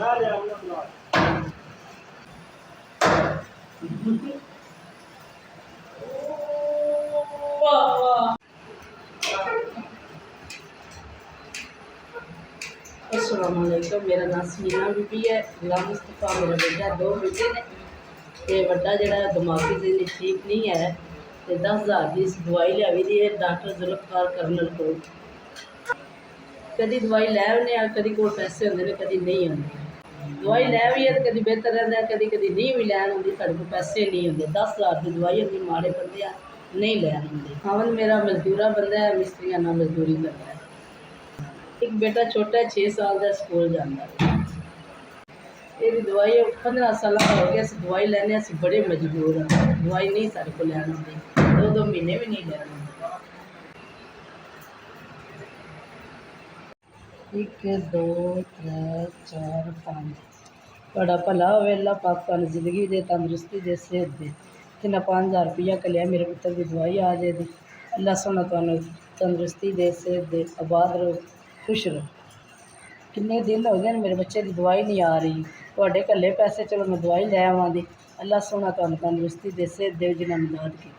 अस्सलामुअलैकुम। मेरा नाम समीना बीबी है। गुलाम मुस्तफा मेरा बेटा, 2 बेटे ने। ते वड्डा जेह्ड़ा दिमागी दिन ठीक नहीं है ते 10,000 की दवाई लियावी दी है डॉक्टर जुल्फकार कर्नल को। कभी दवाई लै आने कभी कोल पैसे होंदे ने कभी नहीं होंदे। दवाई लै भी है तो कभी बेहतर रहता है, कभी कभी नहीं भी लैन होंदी, साढ़े को पैसे नहीं होंदे। 10,000 की दवाई होंदी, माड़े बंदे नहीं लैन होंदी। खावन मेरा मजदूरा बंदा है, मिस्त्रियां ना मजदूरी करता है। एक बेटा छोटा है, 6 साल का, स्कूल जाता है। ये दवाई 15 साल हो गया, अस दवाई लैने अस बड़े मजबूर हाँ। दवाई नहीं साढ़े को लैन होंदी, 2-2 महीने भी नहीं लैन होंदी। 1 2 3 4 5 बड़ा भला होवे, अल्लाह पाक तुहानू जिंदगी दे, तंदुरुस्ती दे, सेहत दे। जिन्हें 5,000 रुपया कलिया मेरे पुत्र की दवाई आ जाए दी। अल्लाह सोना तुहानू तंदुरुस्ती दे, सेहत दे, आबाद रहो, खुश रहो। किन्ने दिन हो गए मेरे बच्चे की दवाई नहीं आ रही, तुहाडे घल्ले पैसे, चलो मैं दवाई लै आवां दी। अल्लाह सोना तुहानू तंदुरुस्ती दे, सेहत दे, जिन्हें मदद की।